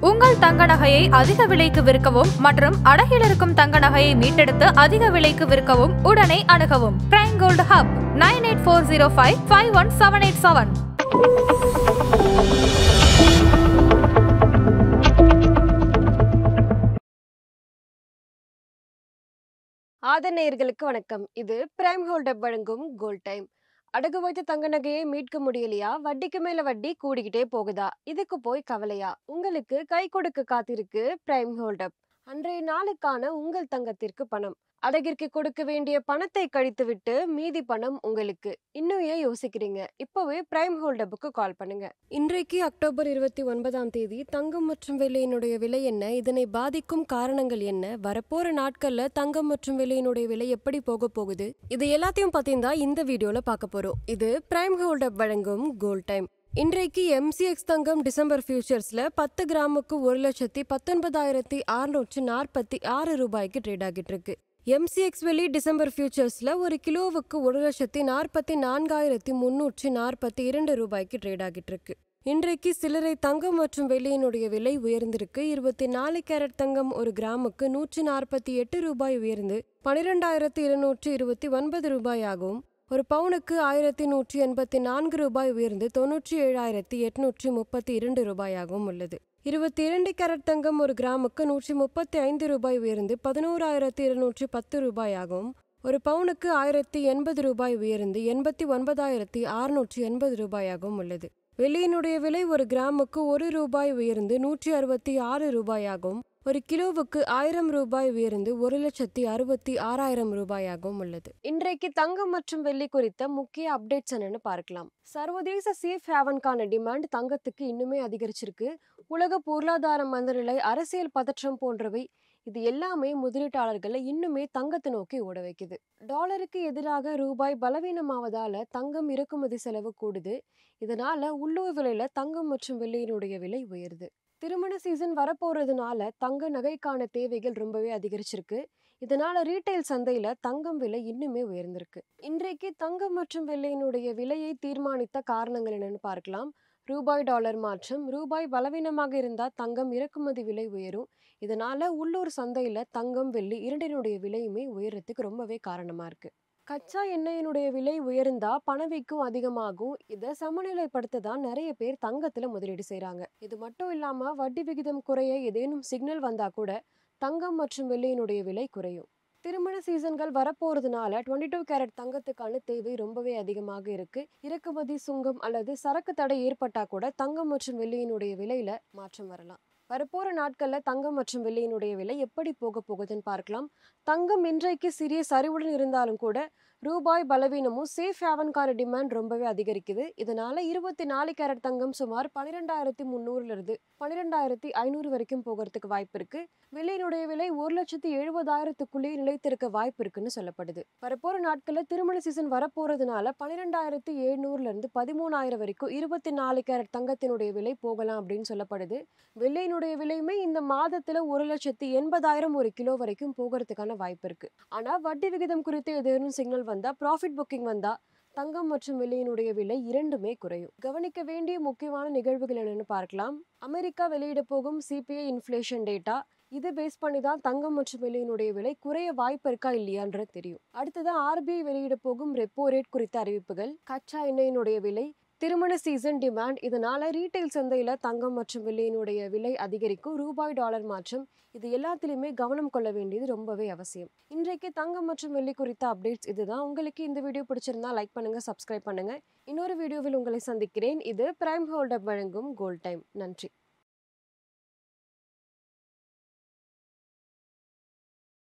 உங்கள் தங்க நகையை அதிக விலைக்கு விற்கவும் மற்றும் அடகில் இருக்கும் தங்க நகையை மீட்டெடுத்து அதிக விலைக்கு விற்கவும் உடனே அணுகவும். Prime gold hub 9840551787. ஆதரநேயர்களுக்கு வணக்கம். இது பிரைம் கோல்ட் ஹப் வழங்கும் கோல்ட் டைம். அடகு வைத்த தங்க நகையை மீட்க முடியலையா? வட்டிக்கு மேல வட்டி கூடிக்கிட்டே போகுதா? இதுக்கு போய் கவலையா? உங்களுக்கு கை கொடுக்க காத்திருக்கு பிரைம் கோல்ட் ஹப். அன்றைய நாளுக்கான உங்கள் தங்கத்திற்கு பணம். அடகிற்கு கொடுக்க வேண்டிய பணத்தை கழித்துவிட்டு மீதி பணம் உங்களுக்கு. இன்னும் ஏன் யோசிக்கிறீங்க? இப்பவே பிரைம் கோல்ட் ஹப்புக்கு கால் பண்ணுங்க. இன்றைக்கு அக்டோபர் 29 தங்கம் மற்றும் வெள்ளியினுடைய விலை என்ன? இதனை பாதிக்கும் காரணங்கள் என்ன? வரப்போற நாட்கள்ல தங்கம் மற்றும் வெள்ளியினுடைய விலை எப்படி போக போகுது? இது எல்லாத்தையும் பத்தியும் தான் இந்த வீடியோல பார்க்க போறோம். இது பிரைம் கோல்ட் ஹப் வழங்கும் கோல்ட் டைம். இன்றைக்கு MCX தங்கம் டிசம்பர் ஃபியூச்சர்ஸ்ல 10 கிராமுக்கு 1,19,646 ரூபாய்க்கு ட்ரேட் ஆகிட்டு இருக்கு. MCX வெள்ளி டிசம்பர் ஃபியூச்சர்ஸ்ல ஒரு கிலோவுக்கு 1,44,342 ரூபாய்க்கு ட்ரேட் ஆகிட்டு இருக்கு. இன்றைக்கு சில்லறை தங்கம் மற்றும் வெள்ளியினுடைய விலை உயர்ந்திருக்கு. 24 கேரட் தங்கம் ஒரு கிராமுக்கு 148 ரூபாய் உயர்ந்து 12,229 ரூபாயாகவும், ஒரு பவுனுக்கு 1,184 ரூபாய் உயர்ந்து 97,832 ரூபாயாகவும் உள்ளது. 22 கேரட் தங்கம் ஒரு கிராமுக்கு 135 ரூபாய் உயர்ந்து 11,210 ரூபாயாகவும், ஒரு பவுனுக்கு 1,080 ரூபாய் உயர்ந்து 89,680 ரூபாயாகவும் உள்ளது. வெள்ளியினுடைய விலை ஒரு கிராமுக்கு 1 ரூபாய் உயர்ந்து 166 ரூபாயாகவும், ஒரு கிலோவுக்கு 1000 ரூபாய் உயர்ந்து 1,66,000 ரூபாயாகவும் உள்ளது. இன்றைக்கு தங்கம் மற்றும் வெள்ளி குறித்த முக்கிய அப்டேட்ஸ் என்னன்னு பார்க்கலாம். சர்வதேச சேஃப் ஹேவனுக்கான டிமாண்ட் தங்கத்துக்கு இன்னுமே அதிகரிச்சிருக்கு. உலக பொருளாதார மந்தநிலை, அரசியல் பதற்றம் போன்றவை இது எல்லாமே முதலீட்டாளர்களை இன்னுமே தங்கத்தை நோக்கி ஓட வைக்குது. டாலருக்கு எதிராக ரூபாய் பலவீனமாவதால தங்கம் இறக்குமதி செலவு கூடுது. இதனால உள்ளூர் விலையில தங்கம் மற்றும் வெள்ளியினுடைய விலை உயருது. திருமண சீசன் வரப்போறதுனால தங்க நகைக்கான தேவைகள் ரொம்பவே அதிகரிச்சிருக்கு. இதனால ரீட்டைல் சந்தையில தங்கம் விலை இன்னுமே உயர்ந்திருக்கு. இன்றைக்கு தங்கம் மற்றும் வெள்ளியினுடைய விலையை தீர்மானித்த காரணங்கள் என்னன்னு பார்க்கலாம். ரூபாய் டாலர் மாற்றம். ரூபாய் பலவீனமாக இருந்தா தங்கம் இறக்குமதி விலை உயரும். இதனால உள்ளூர் சந்தையில தங்கம் வெள்ளி இரண்டினுடைய விலையுமே உயரத்துக்கு ரொம்பவே காரணமா இருக்கு. கச்சா எண்ணெயினுடைய விலை உயர்ந்தா பணவீக்கம் அதிகமாகும். இதை சமநிலைப்படுத்த தான் நிறைய பேர் தங்கத்துல முதலீடு செய்யறாங்க. இது மட்டும் இல்லாம வட்டி விகிதம் குறைய ஏதேனும் சிக்னல் வந்தா கூட தங்கம் மற்றும் வெள்ளியினுடைய விலை குறையும். திருமண சீசன்கள் வரப்போறதுனால 22 கேரட் தங்கத்துக்கான தேவை ரொம்பவே அதிகமாக இருக்கு. இறக்குமதி சுங்கம் அல்லது சரக்கு தடை ஏற்பட்டா கூட தங்கம் மற்றும் வெள்ளியினுடைய விலையில மாற்றம் வரலாம். வரப்போற நாட்கள்ல தங்கம் மற்றும் வெள்ளியினுடைய விலை எப்படி போக போகுதுன்னு பார்க்கலாம். தங்கம் இன்றைக்கு சிறிய சரிவுடன் இருந்தாலும் கூட ரூபாய் பலவீனமும் சேஃப் ஹேவனுக்கான டிமாண்ட் ரொம்பவே அதிகரிக்குது. இதனால 24 கேரட் தங்கம் சுமார் 12,300 12,500 வரைக்கும் போகிறதுக்கு வாய்ப்பு இருக்கு. வெள்ளியினுடைய விலை 1,70,000க்குள்ளே நிலைத்திருக்க வாய்ப்பு இருக்குன்னு சொல்லப்படுது. வரப்போற நாட்கள்ல திருமண சீசன் வரப்போறதுனால 12,700 13,000 வரைக்கும் 24 கேரட் தங்கத்தினுடைய விலை போகலாம் அப்படின்னு சொல்லப்படுது. வெள்ளியினுடைய விலையுமே இந்த மாதத்துல 1,80,000 ஒரு கிலோ வரைக்கும் போகிறதுக்கான வாய்ப்பு இருக்கு. ஆனா வட்டி விகிதம் குறித்து ஏதேனும் சிக்னல் வந்தா, ப்ராஃபிட் புக்கிங் வந்தா தங்கம் மற்றும் வெள்ளியினுடைய விலை இரண்டுமே குறையும். கவனிக்க வேண்டிய முக்கியமான நிகழ்வுகள் என்னன்னு பார்க்கலாம். அமெரிக்கா வெளியிட போகும் CPI இன்ஃப்ளேஷன் டேட்டா. இதை பேஸ் பண்ணி தான் தங்கம் மற்றும் வெள்ளியினுடைய விலை குறைய வாய்ப்பு இருக்கா இல்லையான்றது தெரியும். அடுத்ததான் RBI வெளியிட போகும் ரெப்போ ரேட் குறித்த அறிவிப்புகள், கச்சா எண்ணெயினுடைய விலை, திருமண சீசன் டிமாண்ட். இதனால ரீட்டைல் சந்தையில தங்கம் மற்றும் வெள்ளியினுடைய விலை அதிகரிக்கும். ரூபாய் டாலர் மாற்றம். இது எல்லாத்திலுமே கவனம் கொள்ள வேண்டியது ரொம்பவே அவசியம். இன்றைக்கு தங்கம் மற்றும் வெள்ளி குறித்த அப்டேட்ஸ் இதுதான். உங்களுக்கு இந்த வீடியோ பிடிச்சிருந்தா லைக் பண்ணுங்க, சப்ஸ்கிரைப் பண்ணுங்க. இன்னொரு வீடியோவில் உங்களை சந்திக்கிறேன். இது பிரைம் கோல்ட் ஹப் வழங்கும் கோல்ட் டைம். நன்றி.